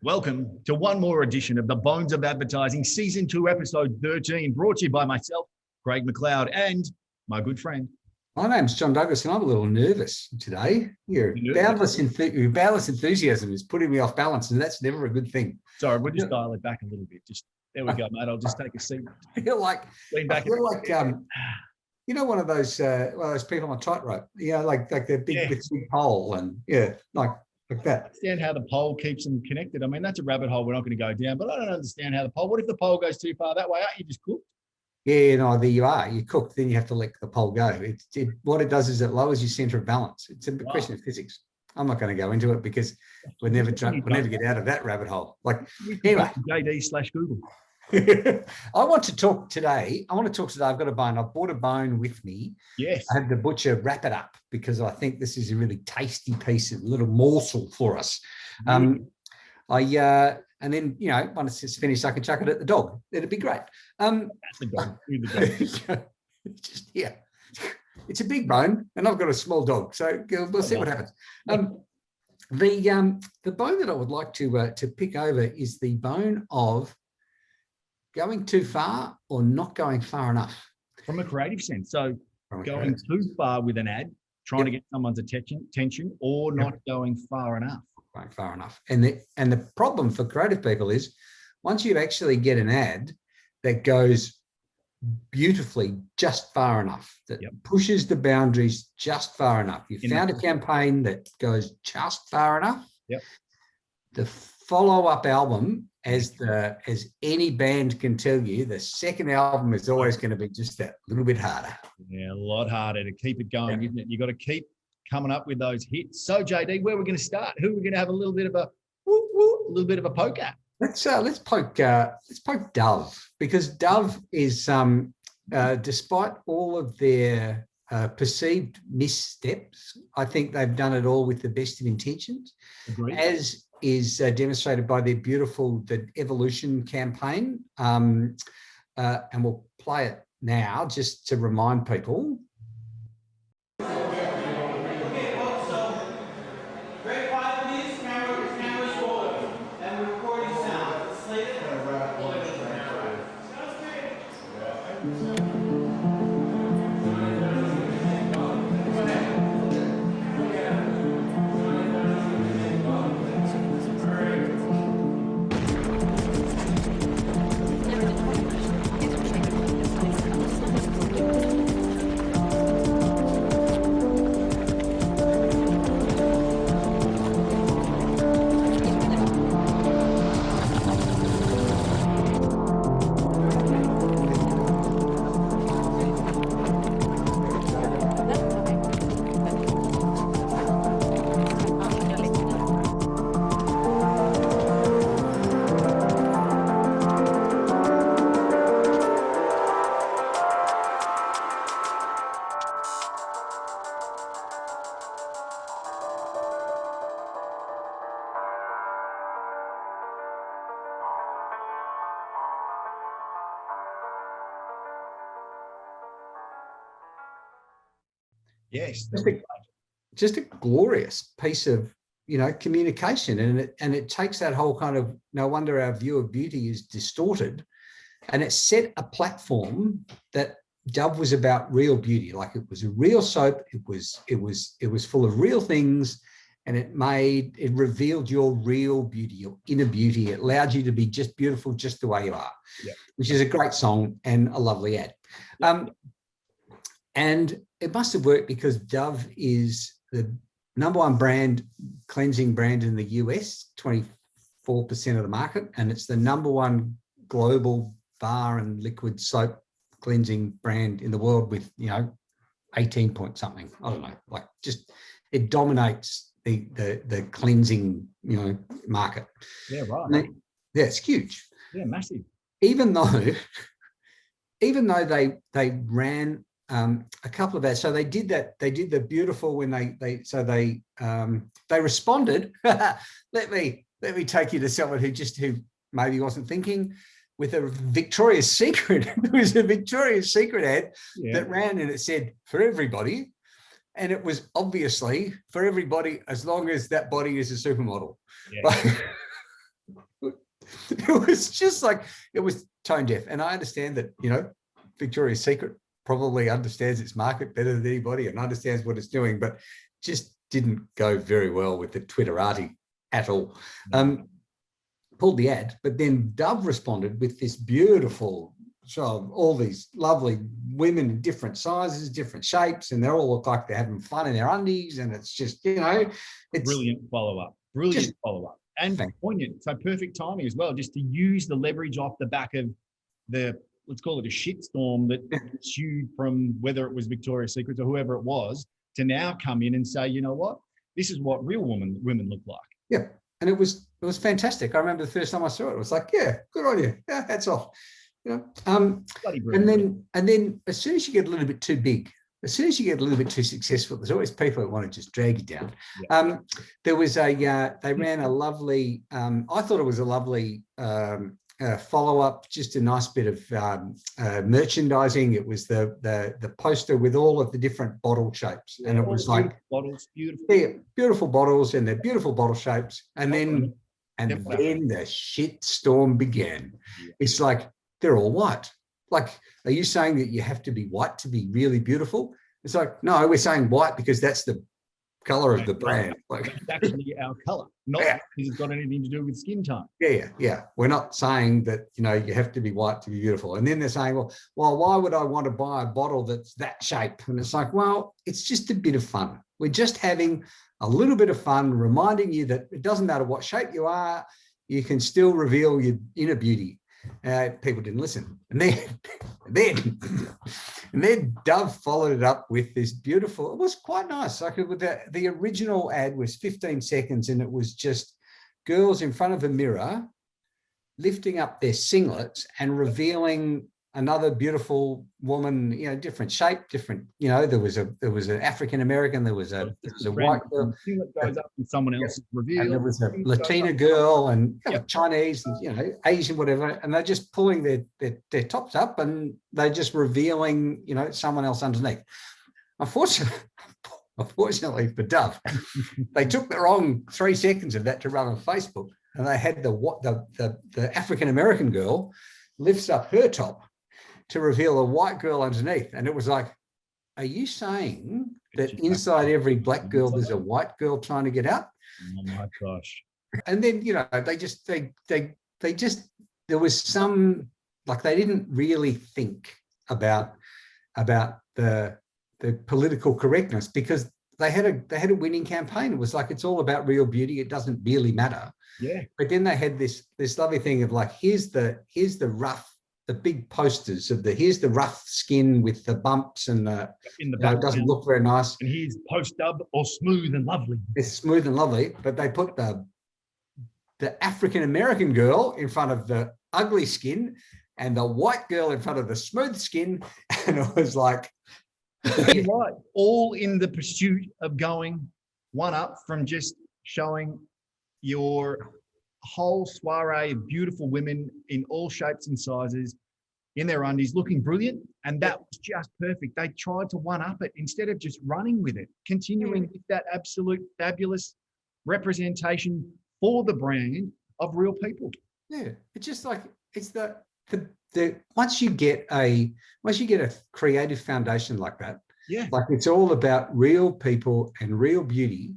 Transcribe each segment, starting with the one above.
Welcome to one more edition of the Bones of Advertising, Season 2, Episode 13, brought to you by myself, Craig McLeod, and my good friend. My name's John Douglas, and I'm a little nervous today. Your boundless enthusiasm is putting me off balance, and that's never a good thing. Sorry, we'll just dial it back a little bit. There we go, mate. I'll just take a seat. I feel like one of those people on a tightrope. Like the big pole, and like that. I understand how the pole keeps them connected. I mean, that's a rabbit hole we're not going to go down, but I don't understand how the pole. What if the pole goes too far that way? Aren't you just cooked? Yeah, no, there you are. You're cooked. Then you have to let the pole go. What it does is it lowers your center of balance. It's a question of physics. I'm not going to go into it because we'll never get out of that rabbit hole. Anyway, JD/Google. I want to talk today. I've got a bone. I bought a bone with me. Yes. I had the butcher wrap it up because I think this is a really tasty piece of little morsel for us. And then, once it's finished, I can chuck it at the dog. It'd be great. That's the dog. It's a big bone, and I've got a small dog, so we'll see what happens. The bone that I would like to pick over is the bone of going too far or not going far enough. From a creative sense. So going too far with an ad, trying to get someone's attention, or not going far enough. Going far enough. And the problem for creative people is once you actually get an ad that goes beautifully just far enough, that pushes the boundaries just far enough. You found a campaign that goes just far enough. Yep. The follow-up album, as any band can tell you, the second album is always going to be just that little bit harder. Yeah, a lot harder to keep it going, isn't it? You've got to keep coming up with those hits. So, JD, where are we going to start? Who are we going to have a little bit of a poke at? Let's poke Dove, because Dove is despite all of their perceived missteps, I think they've done it all with the best of intentions. Agreed. As is demonstrated by their beautiful The Evolution campaign. And we'll play it now just to remind people. Yes, just a glorious piece of communication, and it takes that whole kind of no wonder our view of beauty is distorted, and it set a platform that Dove was about real beauty, like it was a real soap. It was full of real things, and it revealed your real beauty, your inner beauty. It allowed you to be just beautiful, just the way you are, which is a great song and a lovely ad. And it must have worked because Dove is the #1 cleansing brand in the US, 24% of the market, and it's the #1 global bar and liquid soap cleansing brand in the world with 18 point something. I don't know, it dominates the cleansing market. Yeah, right. It's huge. Yeah, massive. Even though they ran a couple of ads. So they did that. They did the beautiful when they responded. let me take you to someone who maybe wasn't thinking, with a Victoria's Secret. There was a Victoria's Secret ad that ran, and it said for everybody, and it was obviously for everybody as long as that body is a supermodel. Yeah. It was just like, it was tone deaf. And I understand that, Victoria's Secret probably understands its market better than anybody and understands what it's doing, but just didn't go very well with the Twitterati at all. Pulled the ad, but then Dove responded with this beautiful show of all these lovely women in different sizes, different shapes, and they all look like they're having fun in their undies. And it's just, it's brilliant follow-up, and poignant. So perfect timing as well, just to use the leverage off the back of the, let's call it a shitstorm that ensued from whether it was Victoria's Secret or whoever it was, to now come in and say, you know what, this is what real women look like. Yeah. And it was fantastic. I remember the first time I saw it, it was like, yeah, good on you. Yeah, hats off. And then as soon as you get a little bit too big, as soon as you get a little bit too successful, there's always people that want to just drag you down. Yeah. There was they ran a lovely, I thought it was a lovely follow-up, just a nice bit of merchandising. It was the poster with all of the different bottle shapes, and it was like bottles, beautiful, beautiful bottles, and they're beautiful bottle shapes. And then the shit storm began. Yeah. It's like, they're all white. Like, are you saying that you have to be white to be really beautiful? It's like, no, we're saying white because that's the color of the brand. Like, it's actually our color, not because it's got anything to do with skin tone. Yeah. We're not saying that, you have to be white to be beautiful. And then they're saying, well, why would I want to buy a bottle that's that shape? And it's like, well, it's just a bit of fun. We're just having a little bit of fun, reminding you that it doesn't matter what shape you are, you can still reveal your inner beauty. People didn't listen. And then Dove followed it up with this beautiful, it was quite nice. Like, the original ad was 15 seconds, and it was just girls in front of a mirror lifting up their singlets and revealing another beautiful woman, different shape, different, there was an African American, there was a white girl, goes up and someone else revealed, and there was a Latina girl, and Chinese, and Asian, whatever, and they're just pulling their tops up, and they're just revealing, someone else underneath. Unfortunately for Dove, they took the wrong 3 seconds of that to run on Facebook, and they had the African American girl lifts up her top to reveal a white girl underneath. And it was like, are you saying that inside every black girl, there's a white girl trying to get out? Oh my gosh. And then, they just, there was some, like, they didn't really think about the political correctness, because they had a winning campaign. It was like, it's all about real beauty. It doesn't really matter. Yeah. But then they had this lovely thing of like, here's the rough, the big posters of here's the rough skin with the bumps and it doesn't look very nice. And here's post-dub or smooth and lovely. It's smooth and lovely, but they put the African-American girl in front of the ugly skin and the white girl in front of the smooth skin. And it was like, you're right. All in the pursuit of going one up from just showing your whole soiree of beautiful women in all shapes and sizes in their undies, looking brilliant. And that was just perfect. They tried to one up it instead of just running with it, continuing with that absolute fabulous representation for the brand of real people. Yeah. It's just like, it's the once you get a creative foundation like that, like, it's all about real people and real beauty.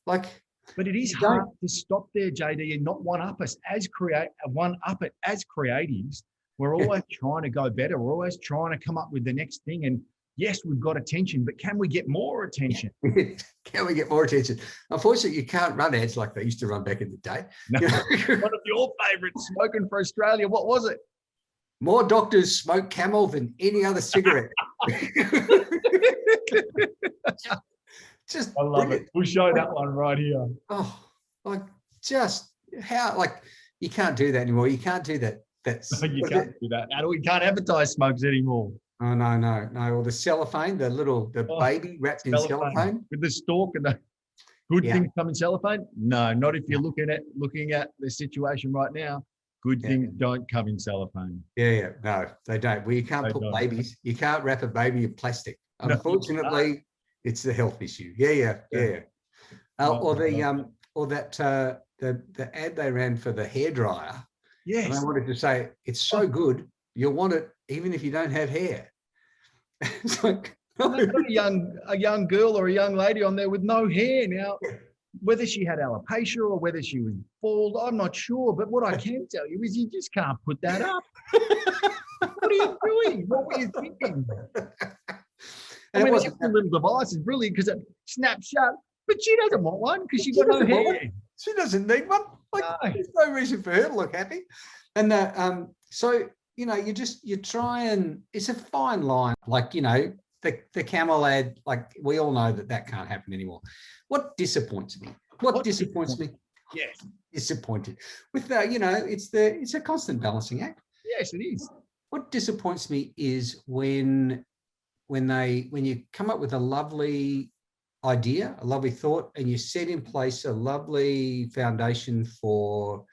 Like, but it is hard to stop there, JD, and not one up it as creatives. We're always trying to go better. We're always trying to come up with the next thing. And yes, we've got attention, but can we get more attention? Can we get more attention? Unfortunately, you can't run ads like they used to run back in the day. No. One of your favorites, Smoking for Australia. What was it? More doctors smoke Camel than any other cigarette. I love it. We'll show that one right here. Oh, like, just how, like, you can't do that anymore. You can't do that. No, you can't do that. We can't advertise smokes anymore. Oh, no. Or the cellophane, the baby wrapped in cellophane. With the stalk and the good things come in cellophane? No, not if you're looking at the situation right now. Good things don't come in cellophane. Yeah, no, they don't. Well, you can't put babies. You can't wrap a baby in plastic. Unfortunately, it's the health issue. Yeah. Or the ad they ran for the hairdryer. And I Yes. wanted to say, it's so good, you'll want it even if you don't have hair. It's like, And they've got a young girl or a young lady on there with no hair. Now, whether she had alopecia or whether she was bald, I'm not sure. But what I can tell you is you just can't put that up. What are you doing? What were you thinking? I mean, the extra little device is brilliant because it snaps shut, but she doesn't want one because she's got no hair. She doesn't need one. Like, No. there's no reason for her to look happy. And so, you know, you try and it's a fine line. Like, you know, the camel ad, like we all know that can't happen anymore. What disappoints me? What disappoints me? Yes. Disappointed with you know, it's a constant balancing act. Yes, it is. What disappoints me is when you come up with a lovely idea, a lovely thought, and you set in place a lovely foundation for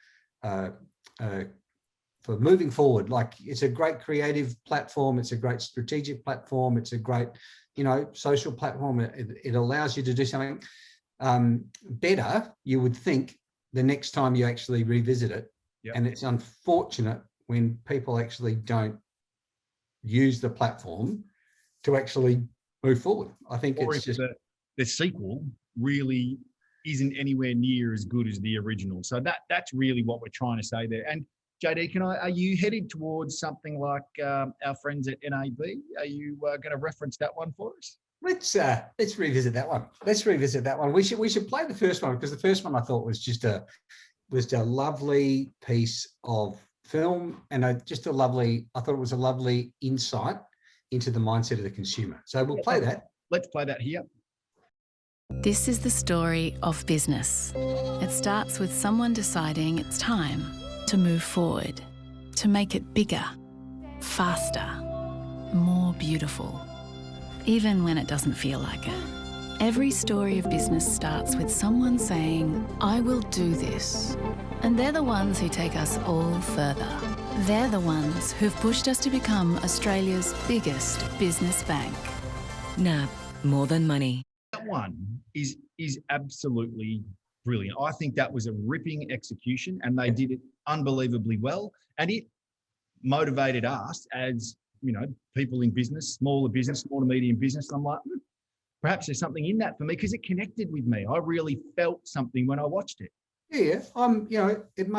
moving forward. Like, it's a great creative platform, it's a great strategic platform, it's a great, you know, social platform. It allows you to do something better, you would think, the next time you actually revisit it. Yep. And it's unfortunate when people actually don't use the platform to actually move forward. I think Or it's if just the sequel really isn't anywhere near as good as the original. So that's really what we're trying to say there. And JD, are you headed towards something like our friends at NAB? Are you going to reference that one for us? Let's revisit that one. Let's revisit that one. We should play the first one, because the first one I thought was just a lovely piece of film, and I thought it was a lovely insight into the mindset of the consumer. So we'll play that. Let's play that here. This is the story of business. It starts with someone deciding it's time to move forward, to make it bigger, faster, more beautiful, even when it doesn't feel like it. Every story of business starts with someone saying, I will do this. And they're the ones who take us all further. They're the ones who've pushed us to become Australia's biggest business bank. NAB, more than money. That one is absolutely brilliant. I think that was a ripping execution, and they did it unbelievably well. And it motivated us as, you know, people in business, small to medium business. I'm like, perhaps there's something in that for me, because it connected with me. I really felt something when I watched it. Yeah, you know, it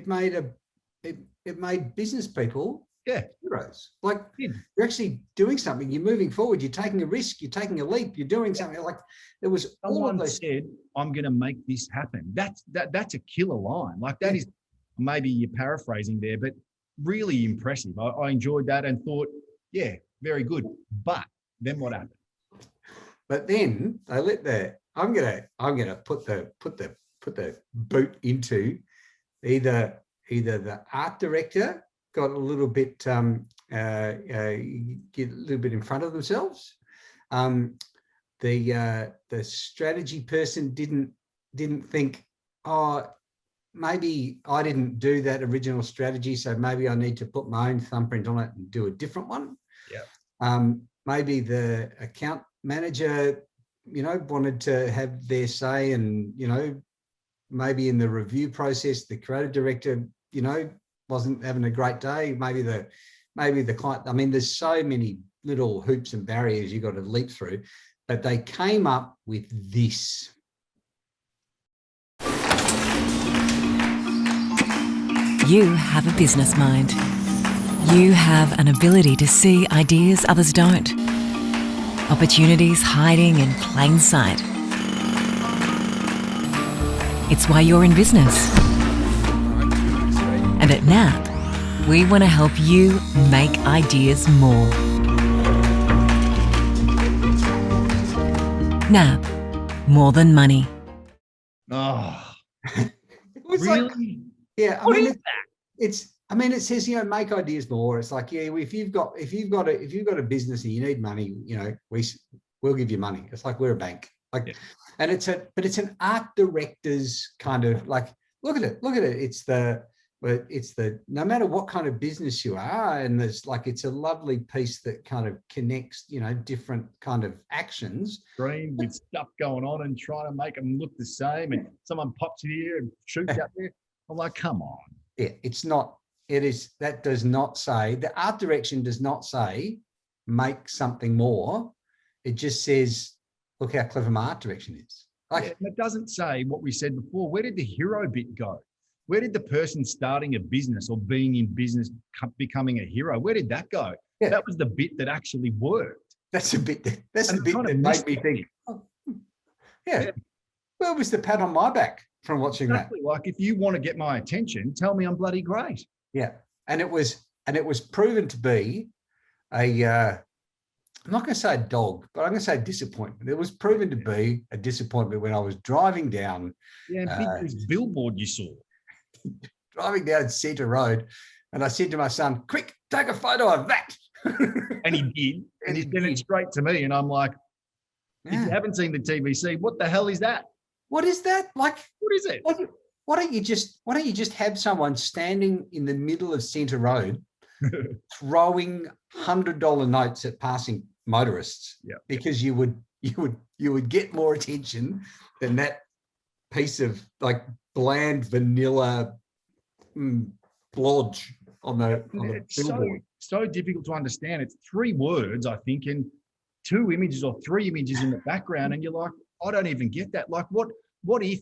made business people heroes. Like, you're actually doing something, you're moving forward, you're taking a risk, you're taking a leap, you're doing something. Like, there was all of those. Said, I'm going to make this happen. That's a killer line. Like, that is, maybe you're paraphrasing there, but really impressive. I enjoyed that and thought, yeah, very good. But then what happened? But then they let I'm gonna put the boot into either the art director got a little bit get a little bit in front of themselves. The strategy person didn't think, oh, maybe I didn't do that original strategy, so maybe I need to put my own thumbprint on it and do a different one. Yeah. Maybe the account manager, you know, wanted to have their say, and, you know, maybe in the review process, the creative director, you know, wasn't having a great day. Maybe the client. I mean, there's so many little hoops and barriers you got to leap through, but they came up with this. You have a business mind. You have an ability to see ideas others don't. Opportunities hiding in plain sight. It's why you're in business. And at NAB, we want to help you make ideas more. NAB, more than money. Oh, It was really? like, yeah, What is that? I mean, it says, you know, make ideas more. It's like, yeah, if you've got a business and you need money, you know, we'll give you money. It's like, we're a bank. Like, and it's an art director's kind of, like, look at it. It's the no matter what kind of business you are, and there's like, it's a lovely piece that kind of connects, you know, different kind of actions. Green with stuff going on and trying to make them look the same, and someone pops in here and shoots out there. I'm like, come on. it's not, it is, that does not say, the art direction does not say make something more. It just says, look how clever my art direction is. Like, Yeah, and it doesn't say what we said before. Where did the hero bit go? Where did the person starting a business or being in business becoming a hero? Where did that go? Yeah. That was the bit that actually worked. that's the bit And that made me think, oh, yeah, where was the pat on my back from watching that? Exactly. Like, if you want to get my attention, tell me I'm bloody great. Yeah, and it was proven to be a I'm not going to say a dog, but I'm going to say disappointment. It was proven to be a disappointment when I was driving down. Yeah, this billboard you saw. Driving down Centre Road, and I said to my son, "Quick, take a photo of that." And he did, and he sent it straight to me, and I'm like, if you haven't seen the TVC, what the hell is that? What is that? Like, What is it? why don't you just have someone standing in the middle of Centre Road throwing $100 notes at passing motorists? Yeah. Because you would get more attention than that piece of like bland vanilla blodge on the It's billboard. so difficult to understand. It's 3 words, I think, and 2 images or 3 images in the background, and you're like, I don't even get that. Like, what if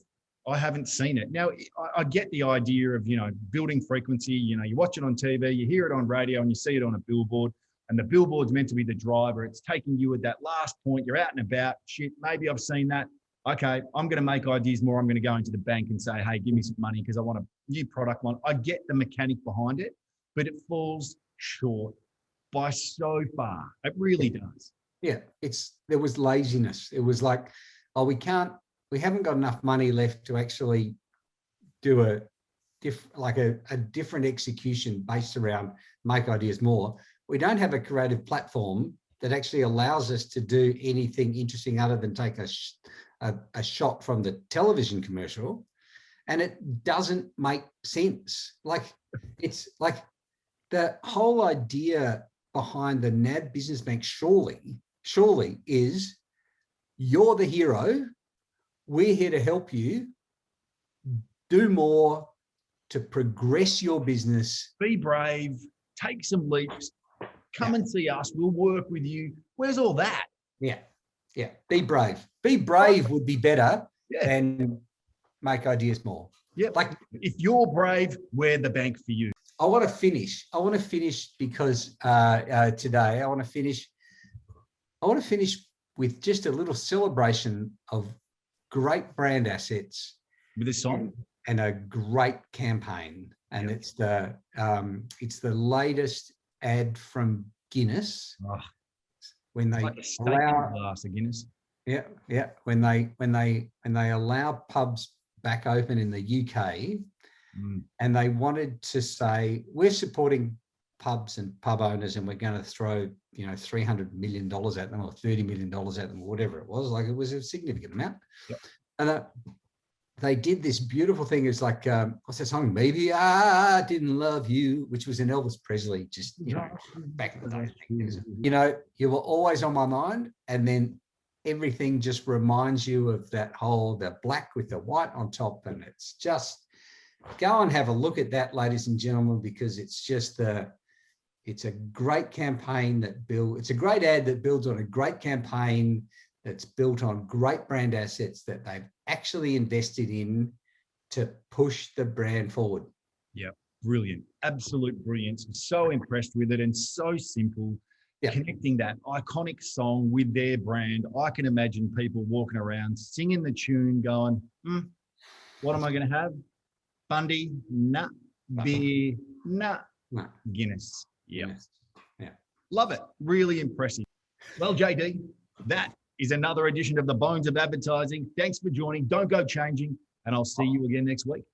I haven't seen it? Now, I get the idea of, building frequency. You watch it on TV, you hear it on radio, and you see it on a billboard, and the billboard's meant to be the driver. It's taking you at that last point. You're out and about. Shit, maybe I've seen that. Okay, I'm going to make ideas more. I'm going to go into the bank and say, hey, give me some money because I want a new product line. I get the mechanic behind it, but it falls short by so far. It really does. Yeah, there was laziness. It was like, oh, we haven't got enough money left to actually do a different execution based around make ideas more. We don't have a creative platform that actually allows us to do anything interesting other than take a shot from the television commercial, and it doesn't make sense. Like, it's like the whole idea behind the NAB Business Bank surely is, you're the hero. We're here to help you do more to progress your business. Be brave, take some leaps, come and see us. We'll work with you. Where's all that? Yeah. Be brave. Be brave would be better Yeah. than make ideas more. Yeah. Like, if you're brave, we're the bank for you. I want to finish because today I want to finish with just a little celebration of great brand assets With this song. and a great campaign. And it's the latest ad from Guinness. Oh, when they like a steak in a glass of Guinness. when they allow pubs back open in the UK, and they wanted to say, we're supporting pubs and pub owners, and we're going to throw $300 million at them, or $30 million at them, or whatever it was. Like, it was a significant amount. Yep. And they did this beautiful thing. It's like, what's that song? Maybe I Didn't Love You, which was an Elvis Presley, just back in the day. You were always on my mind, and then everything just reminds you of that the black with the white on top, and it's just, go and have a look at that, ladies and gentlemen, because it's a great campaign it's a great ad that builds on a great campaign that's built on great brand assets that they've actually invested in to push the brand forward. Yeah, brilliant. Absolute brilliance. So impressed with it, and so simple. Yeah. Connecting that iconic song with their brand. I can imagine people walking around singing the tune going, what am I going to have? Bundy? Nah. Beer? Nah. Guinness. Yeah. Love it. Really impressive. Well, JD, that is another edition of the Bones of Advertising. Thanks for joining. Don't go changing, and I'll see you again next week.